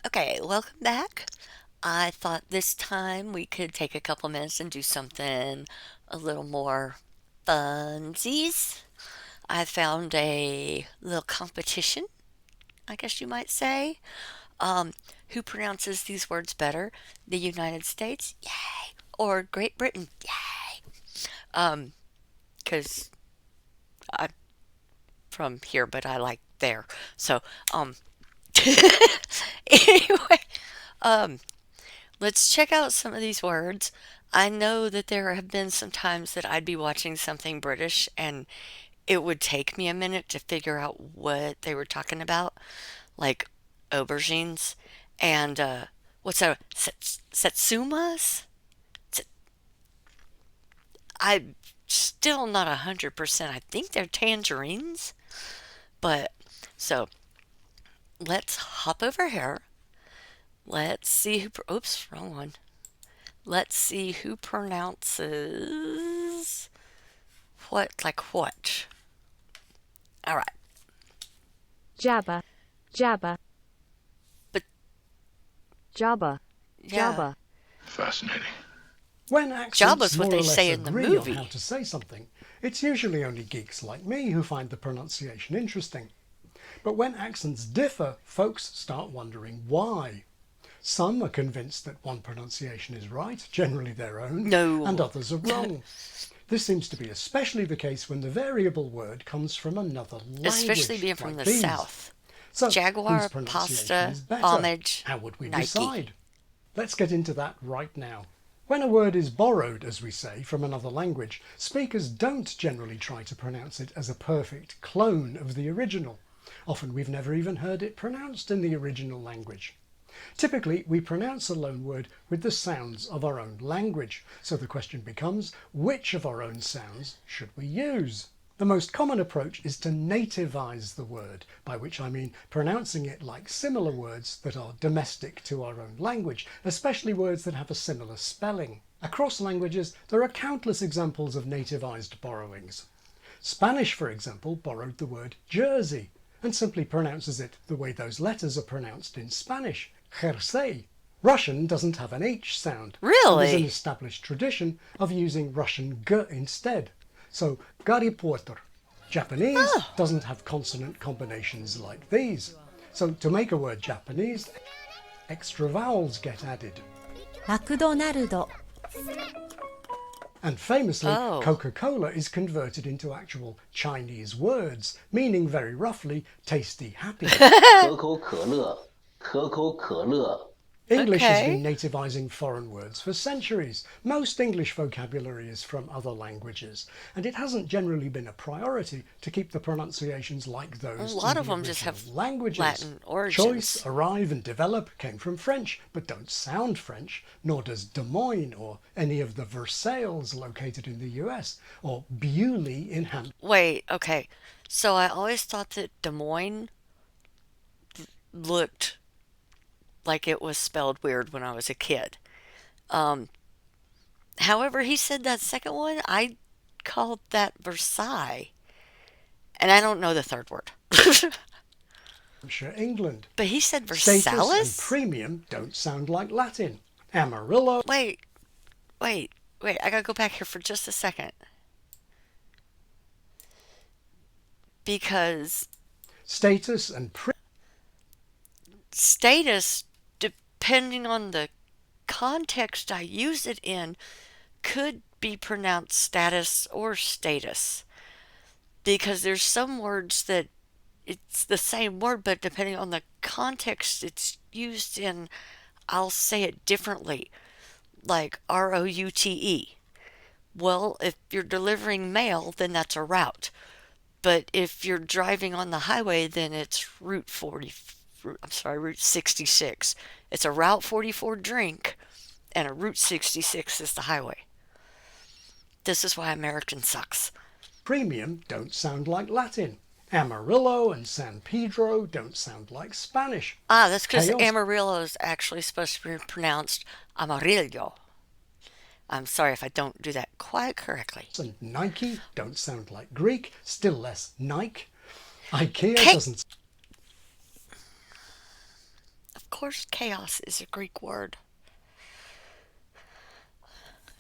Okay, welcome back. I thought this time we could take a couple minutes and do something a little more funsies. I found a little competition, I guess you might say. Who pronounces these words better? The United States? Yay! Or Great Britain? Yay! Um, because I'm from here, but I like there. So, um, anyway, um, let's check out some of these words. I know that there have been some times that I'd be watching something British and it would take me a minute to figure out what they were talking about, like aubergines and what's that? Satsumas? I'm still not 100%. I think they're tangerines, but so let's hop over here. Let's see who. Oops, wrong one. Let's see who pronounces what, like what? All right. Jabba, Jabba, But Jabba, yeah, Jabba. Fascinating. When accents Jabba's what more or they less say in the agree on how movie. to say something, it's usually only geeks like me who find the pronunciation interesting. But when accents differ, folks start wondering why. Some are convinced that one pronunciation is right, generally their own, and No. others are wrong. This seems to be especially the case when the variable word comes from another Especially language, being from like the these. South. So, whose Jaguar, pronunciation pasta, is better? homage, How would we Nike. decide? Let's get into that right now. When a word is borrowed, as we say, from another language, speakers don't generally try to pronounce it as a perfect clone of the original. Often we've never even heard it pronounced in the original language. Typically, we pronounce a loan word with the sounds of our own language. So the question becomes, which of our own sounds should we use? The most common approach is to nativize the word, by which I mean pronouncing it like similar words that are domestic to our own language, especially words that have a similar spelling. Across languages, there are countless examples of nativized borrowings. Spanish, for example, borrowed the word Jersey and simply pronounces it the way those letters are pronounced in Spanish, Jersey. Russian doesn't have an H sound, and there's an Really? established tradition of using Russian G instead. So, Gary Porter. Japanese Oh. doesn't have consonant combinations like these. So, to make a word Japanese, extra vowels get added. マクドナルド、And famously, Oh. Coca-Cola is converted into actual Chinese words, meaning very roughly tasty happiness. 可口可乐，可口可乐。English has Okay. been nativizing foreign words for centuries. Most English vocabulary is from other languages, and it hasn't generally been a priority to keep the pronunciations like A those lot in of the them just original have languages. Latin Choice, origins. arrive, and develop came from French, but don't sound French, nor does Des Moines or any of the Versailles located in the US, or Bewley in Hampshire. Wait, okay. So I always thought that Des Moines looked like it was spelled weird when I was a kid. Um, However, he said that second one, I called that Versailles. And I don't know the third word. England. But he said Status and Versailles? premium don't sound like Latin. Amarillo. Wait, wait. I gotta go back here for just a second. Because Status and status, depending on the context I use it in, could be pronounced status or status. Because there's some words that it's the same word, but depending on the context it's used in, I'll say it differently. Like route. Well, if you're delivering mail, then that's a route. But if you're driving on the highway, then it's Route 66. It's a Route 44 drink, and a Route 66 is the highway. This is why American sucks. premium don't sound like Latin. Amarillo and San Pedro don't sound like Spanish. Ah, that's because Chaos Amarillo is actually supposed to be pronounced Amarillo. I'm sorry if I don't do that quite correctly. and Nike don't sound like Greek, still less Nike. IKEA Okay, doesn't of course, chaos is a Greek word.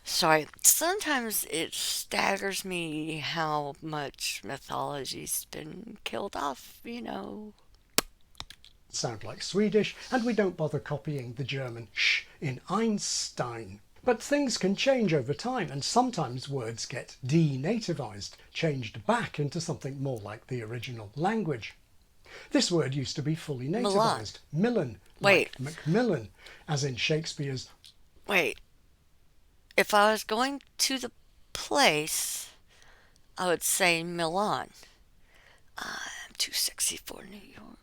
Sorry, sometimes it staggers me how much mythology's been killed off. Sound like Swedish, and we don't bother copying the German sh in Einstein. But things can change over time, and sometimes words get denativized, changed back into something more like the original language. This word used to be fully Milan. nativized, Millen, Wait. like Macmillan, as in Shakespeare's. Wait, if I was going to the place, I would say Milan. I'm too sexy for New York.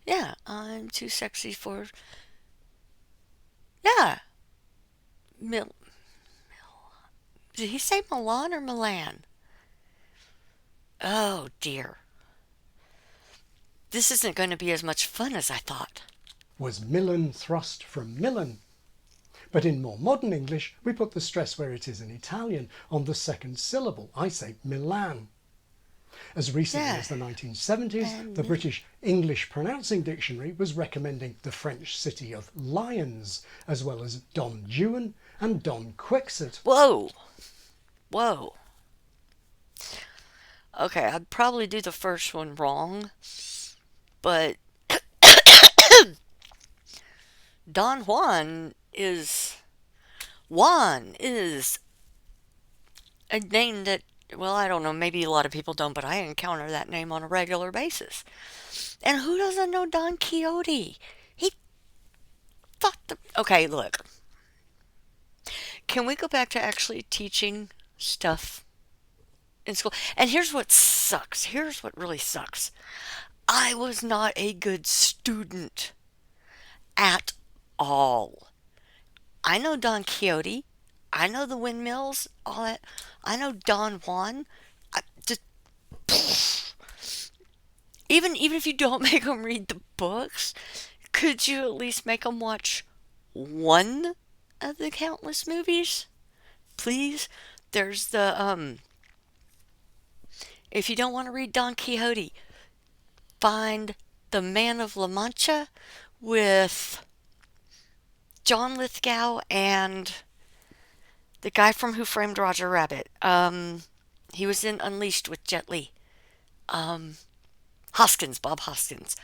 Yeah, I'm too sexy for. Yeah. Did he say Milan or Milan? Oh dear. This isn't going to be as much fun as I thought. Was Millen thrust from Milan? But in more modern English, we put the stress where it is in Italian, on the second syllable. I say Milan. As recently as the 1970s, the British English Pronouncing Dictionary was recommending the French city of Lyons, as well as Don Juan and Don Quixote. Whoa. Whoa. Okay, I'd probably do the first one wrong, but Don Juan is a name that, well, I don't know, maybe a lot of people don't, but I encounter that name on a regular basis. And who doesn't know Don Quixote? He thought okay, look. Can we go back to actually teaching stuff in school? And here's what sucks. Here's what really sucks. I was not a good student at all. I know Don Quixote. I know the windmills, all that. I know Don Juan. Even if you don't make them read the books, could you at least make them watch one of the countless movies? Please? There's the, if you don't want to read Don Quixote, find The Man of La Mancha with John Lithgow and the guy from Who Framed Roger Rabbit. He was in Unleashed with Jet Li. Bob Hoskins.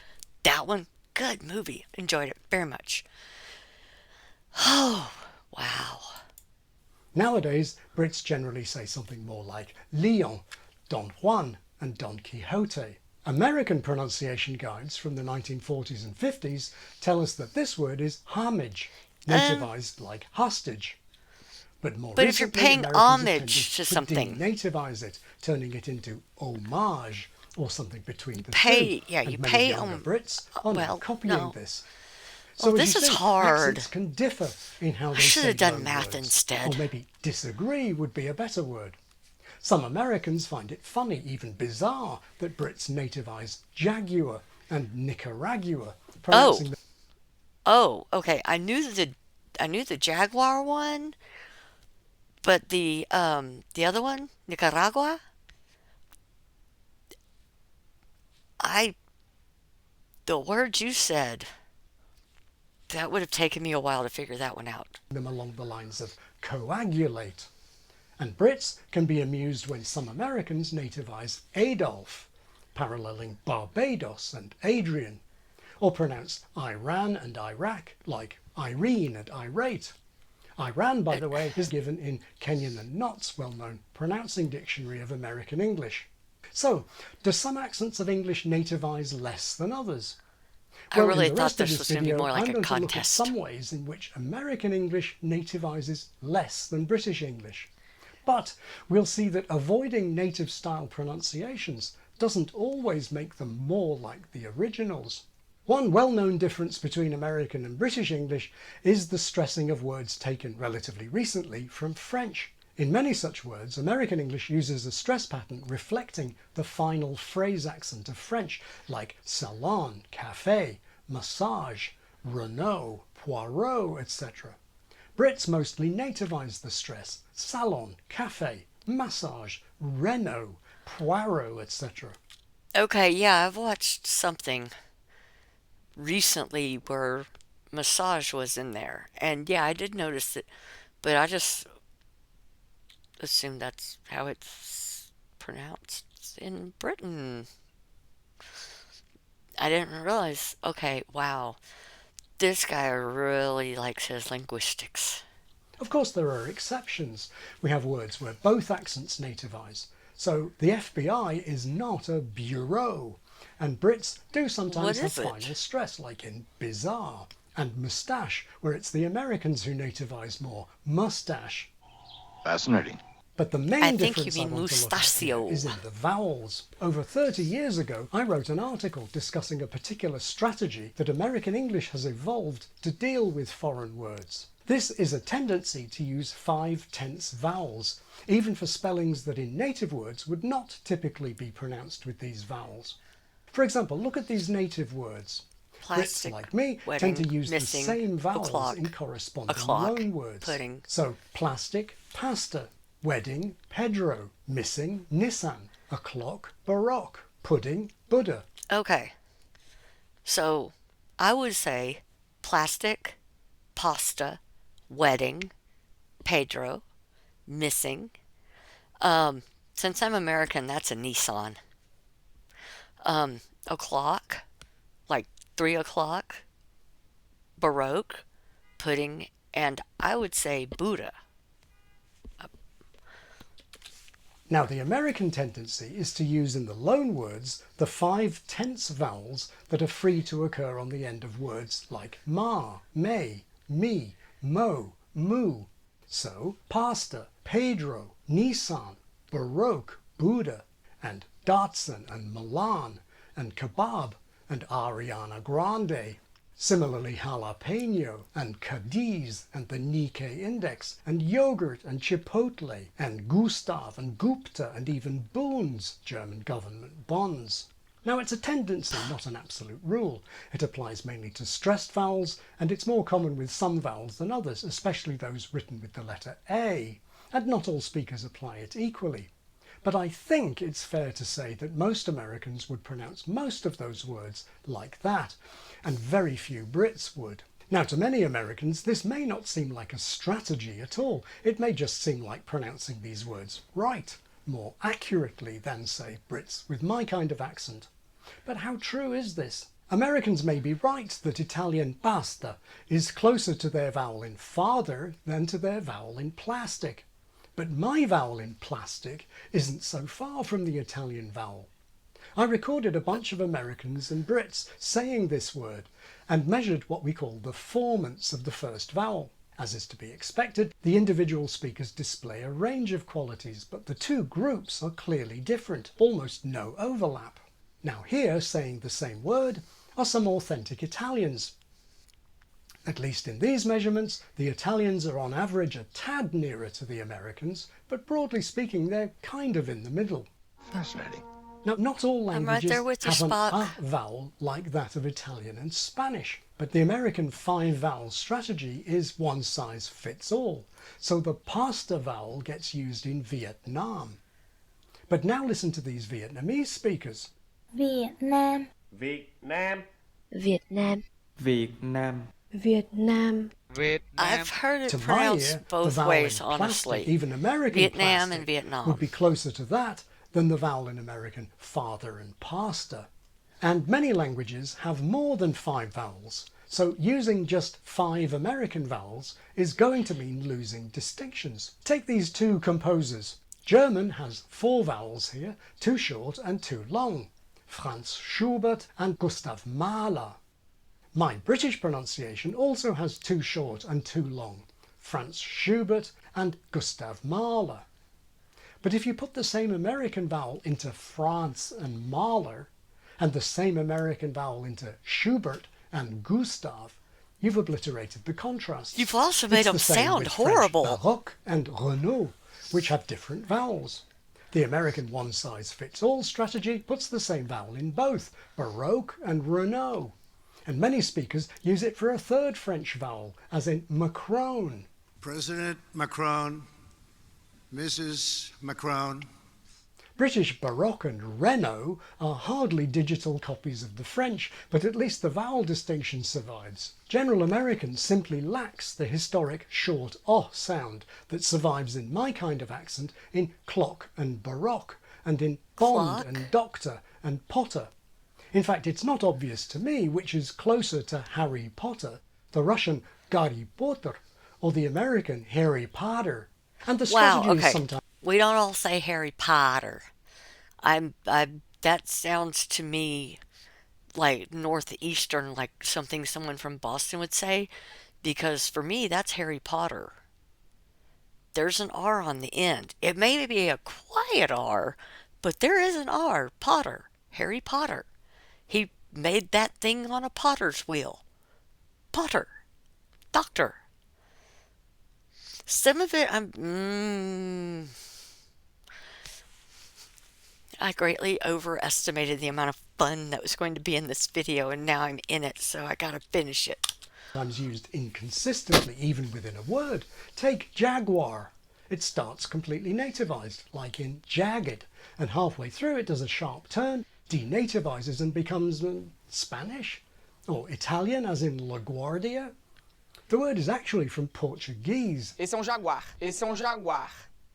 That one, good movie. Enjoyed it very much. Oh, wow. Nowadays, Brits generally say something more like Leon, Don Juan, and Don Quixote. American pronunciation guides from the 1940s and 50s tell us that this word is homage, nativized like hostage. But if you're paying homage to something, denativize it, turning it into homage or something between the two. Yeah, you and pay younger Brits are now copying this. So this is hard. Accents can differ in how they say should have done math words. instead. Or maybe disagree would be a better word. Some Americans find it funny, even bizarre, that Brits nativize Jaguar and Nicaragua. Oh, okay. I knew the Jaguar one, but the other one, Nicaragua, the words you said, that would have taken me a while to figure that one out. Them along the lines of coagulate. And Brits can be amused when some Americans nativize Adolf, paralleling Barbados and Adrian, or pronounce Iran and Iraq like Irene and irate. Iran, by the way, is given in Kenyon and Knott's well-known Pronouncing Dictionary of American English. So, do some accents of English nativize less than others? Well, I really thought this was going to be more like I'm a going to look at contest. some ways in which American English nativizes less than British English. But we'll see that avoiding native style pronunciations doesn't always make them more like the originals. One well-known difference between American and British English is the stressing of words taken relatively recently from French. In many such words, American English uses a stress pattern reflecting the final phrase accent of French, like salon, café, massage, Renault, Poirot, etc. Brits mostly nativize the stress, salon, café, massage, Renault, Poirot, etc. Okay, yeah, I've watched something recently where massage was in there. And yeah, I did notice it, but I just assumed that's how it's pronounced in Britain. I didn't realize. Okay, wow. This guy really likes his linguistics. Of course, there are exceptions. We have words where both accents nativize. So the FBI is not a bureau. And Brits do What sometimes have is final it? stress, like in bizarre. And moustache, where it's the Americans who nativize more. Mustache. Fascinating. But the I main think you difference I mean want to look at here mustachio. is in the vowels. Over 30 years ago, I wrote an article discussing a particular strategy that American English has evolved to deal with foreign words. This is a tendency to use 5 tense vowels, even for spellings that in native words would not typically be pronounced with these vowels. For example, look at these native words. Brits, Plastic, like me, tend to wedding, use the missing, same vowels in o'clock, corresponding o'clock, loan words. pudding. So, plastic, pasta, wedding, Pedro, missing, Nissan, o'clock, Baroque, pudding, Buddha. Okay, so I would say plastic, pasta, wedding, Pedro, missing. Since I'm American, that's a Nissan. O'clock, like 3 o'clock, Baroque, pudding, and I would say Buddha. Now, the American tendency is to use in the loan words the 5 tense vowels that are free to occur on the end of words like ma, may, me, mo, mu. So, pasta, Pedro, Nissan, Baroque, Buddha, and Datsun and Milan, and kebab, and Ariana Grande. Similarly, jalapeno and Cadiz and the Nikkei index and yogurt and chipotle and Gustav and Gupta and even Boons, German government bonds. Now, it's a tendency, not an absolute rule. It applies mainly to stressed vowels, and it's more common with some vowels than others, especially those written with the letter A, and not all speakers apply it equally. But I think it's fair to say that most Americans would pronounce most of those words like that, and very few Brits would. Now, to many Americans, this may not seem like a strategy at all. It may just seem like pronouncing these words right, more accurately than, say, Brits with my kind of accent. But how true is this? Americans may be right that Italian pasta is closer to their vowel in father than to their vowel in plastic. But my vowel in plastic isn't so far from the Italian vowel. I recorded a bunch of Americans and Brits saying this word and measured what we call the formants of the first vowel. As is to be expected, the individual speakers display a range of qualities, but the two groups are clearly different, almost no overlap. Now here, saying the same word, are some authentic Italians. At least in these measurements, the Italians are on average a tad nearer to the Americans, but broadly speaking, they're kind of in the middle. Fascinating. Now, not all I'm right languages there with you, have an Spock. vowel like that of Italian and Spanish, but the American 5-vowel strategy is one size fits all, so the pasta vowel gets used in Vietnam. But now listen to these Vietnamese speakers. Việt Nam, Việt Nam, Việt Nam, Việt Nam, Việt Nam, I've heard it To my pronounced ear, the both vowel ways, in honestly. plastic, even American Vietnam plastic, and Vietnam. would be closer to that than the vowel in American father and pasta. And many languages have more than 5 vowels, so using just 5 American vowels is going to mean losing distinctions. Take these two composers. German has 4 vowels here, 2 short and 2 long. Franz Schubert and Gustav Mahler. My British pronunciation also has 2 short and 2 long. Franz Schubert and Gustav Mahler. But if you put the same American vowel into Franz and Mahler, and the same American vowel into Schubert and Gustav, you've obliterated the contrast. You've also made It's them the same sound with French horrible. Baroque and Renault, which have different vowels. The American one-size-fits-all strategy puts the same vowel in both Baroque and Renault. And many speakers use it for a third French vowel, as in Macron. President Macron, Mrs. Macron. British Baroque and Renault are hardly digital copies of the French, but at least the vowel distinction survives. General American simply lacks the historic short O sound that survives in my kind of accent in clock and Baroque, and in Bond Clock? and Doctor and Potter. In fact, it's not obvious to me which is closer to Harry Potter, the Russian Gary Potter, or the American Harry Potter. And the Wow, strategy is okay. sometimes We don't all say Harry Potter. That sounds to me like northeastern, like something someone from Boston would say, because for me, that's Harry Potter. There's an R on the end. It may be a quiet R, but there is an R. Potter. Harry Potter. He made that thing on a potter's wheel. Potter. Doctor. Some of it, I greatly overestimated the amount of fun that was going to be in this video, and now I'm in it, so I gotta finish it. used inconsistently, even within a word. Take jaguar. It starts completely nativized, like in jagged, and halfway through it does a sharp turn, denativizes and becomes Spanish, or Italian as in LaGuardia. The word is actually from Portuguese, Esse é um jaguar. Esse é um jaguar.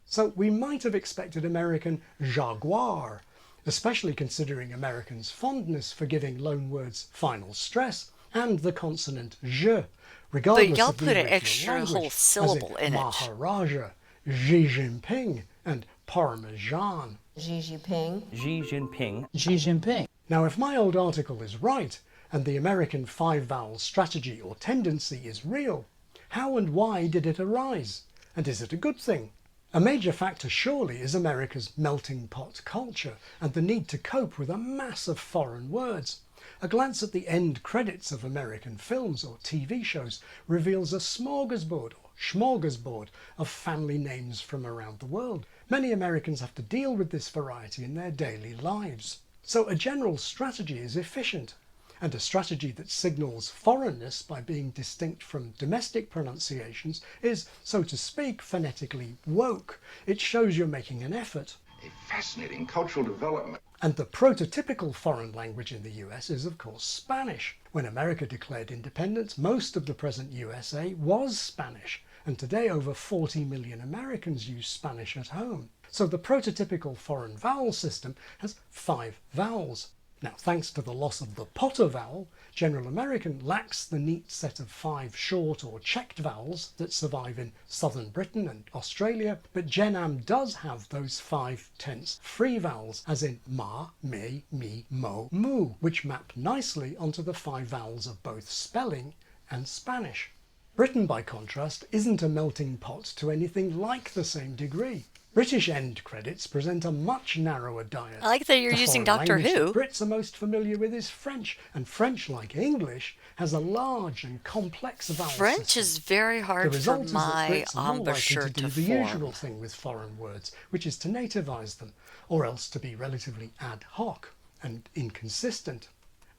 so we might have expected American jaguar, especially considering Americans' fondness for giving loanwords final stress and the consonant je, regardless y'all of the put an original extra language, whole syllable as in in it. Maharaja, Xi Jinping, and Parmesan. Xi Jinping. Xi Jinping. Xi Jinping. Now, if my old article is right, and the American five-vowel strategy or tendency is real, how and why did it arise? And is it a good thing? A major factor surely is America's melting pot culture and the need to cope with a mass of foreign words. A glance at the end credits of American films or TV shows reveals a smorgasbord or smorgasbord of family names from around the world. Many Americans have to deal with this variety in their daily lives. So a general strategy is efficient, and a strategy that signals foreignness by being distinct from domestic pronunciations is, so to speak, phonetically woke. It shows you're making an effort. A fascinating cultural development. And the prototypical foreign language in the US is, of course, Spanish. When America declared independence, most of the present USA was Spanish, and today over 40 million Americans use Spanish at home. So the prototypical foreign vowel system has 5 vowels. Now, thanks to the loss of the Potter vowel, General American lacks the neat set of 5 short or checked vowels that survive in southern Britain and Australia, but Gen Am does have those 5 tense free vowels, as in ma, me, mo, mu, which map nicely onto the 5 vowels of both spelling and Spanish. Britain, by contrast, isn't a melting pot to anything like the same degree. British end credits present a much narrower diet. I like that you're The using foreign Doctor language Who. that Brits are most familiar with is French, and French, like English, has a large and complex vowel French system. is very The hard for result is that my Brits are more likely embouchure to do to the form. usual thing with foreign words, which is to nativize them, or else to be relatively ad hoc and inconsistent.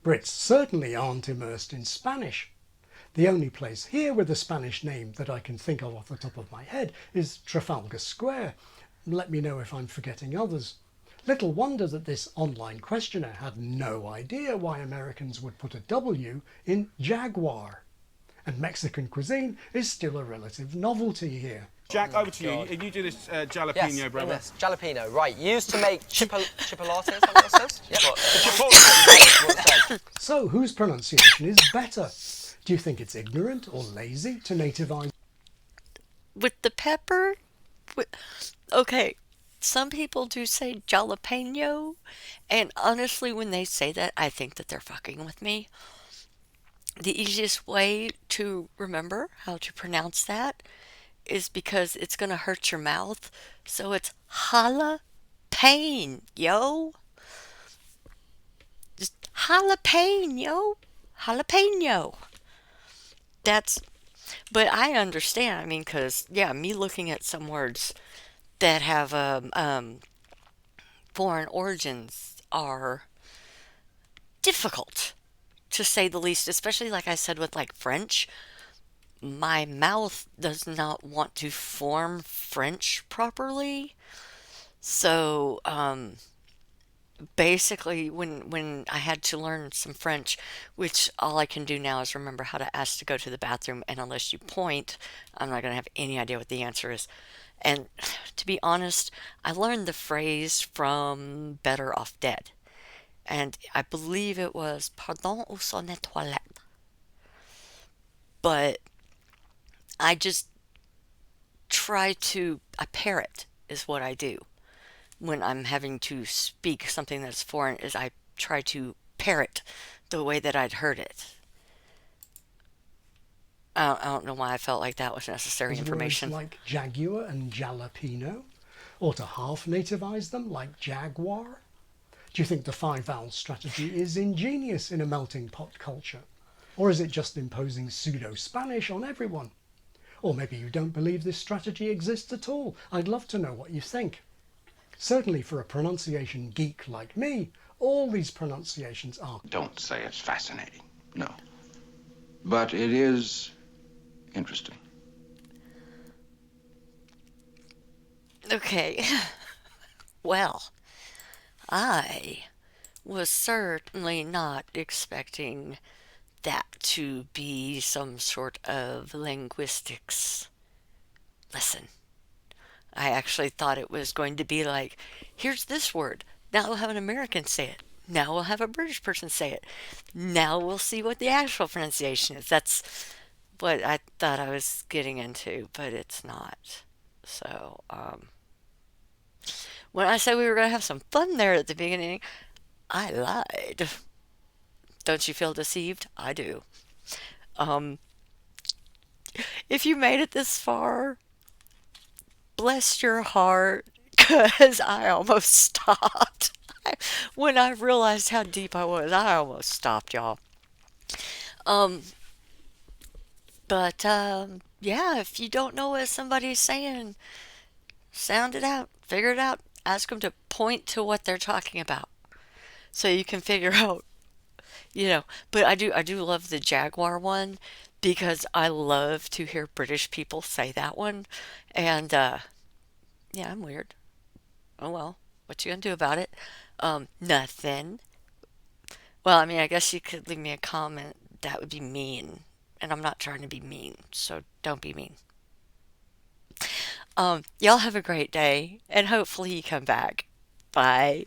Brits certainly aren't immersed in Spanish. The only place here with a Spanish name that I can think of off the top of my head is Trafalgar Square. Let me know if I'm forgetting others. Little wonder that this online questioner had no idea why Americans would put a W in jaguar. And Mexican cuisine is still a relative novelty here. Jack, over to you. You do this jalapeno, Yes, brother. yes, jalapeno. Right, used to make chipolates, is that what it says? Yeah. So, whose pronunciation is better? Do you think it's ignorant or lazy to nativize? With the pepper? Okay, some people do say jalapeno, and honestly, when they say that, I think that they're fucking with me. The easiest way to remember how to pronounce that is because it's going to hurt your mouth, so it's jalapeno. Just jalapeno. Jalapeno. But I understand, I mean, because, yeah, me looking at some words that have foreign origins are difficult, to say the least, especially like I said with like French. My mouth does not want to form French properly, So, basically, when I had to learn some French, which all I can do now is remember how to ask to go to the bathroom, and unless you point, I'm not going to have any idea what the answer is. And to be honest, I learned the phrase from Better Off Dead, and I believe it was "Pardon, où sont les toilettes?" But I just I parrot is what I do when I'm having to speak something that's foreign, is I try to parrot the way that I'd heard it. I don't know why I felt like that was necessary As words information. like jaguar and jalapeno, or to half nativize them like jaguar? Do you think the five-vowel strategy is ingenious in a melting pot culture? Or is it just imposing pseudo-Spanish on everyone? Or maybe you don't believe this strategy exists at all. I'd love to know what you think. Certainly for a pronunciation geek like me, all these pronunciations are... Don't say it's fascinating. No. But it is interesting. Okay, well, I was certainly not expecting that to be some sort of linguistics lesson. I actually thought it was going to be like, here's this word. Now we'll have an American say it. Now we'll have a British person say it. Now we'll see what the actual pronunciation is. That's what I thought I was getting into, but it's not. So, when I said we were going to have some fun there at the beginning, I lied. Don't you feel deceived? I do. Um, if you made it this far, bless your heart, because I almost stopped. When I realized how deep I was, I almost stopped, y'all. Um, but yeah, if you don't know what somebody's saying, sound it out, figure it out, ask them to point to what they're talking about so you can figure out, you know. But I do love the Jaguar one because I love to hear British people say that one. And yeah, I'm weird. Oh well, what you gonna do about it? Nothing. Well, I mean, I guess you could leave me a comment. That would be mean. And I'm not trying to be mean, so don't be mean. Y'all have a great day, and hopefully you come back. Bye.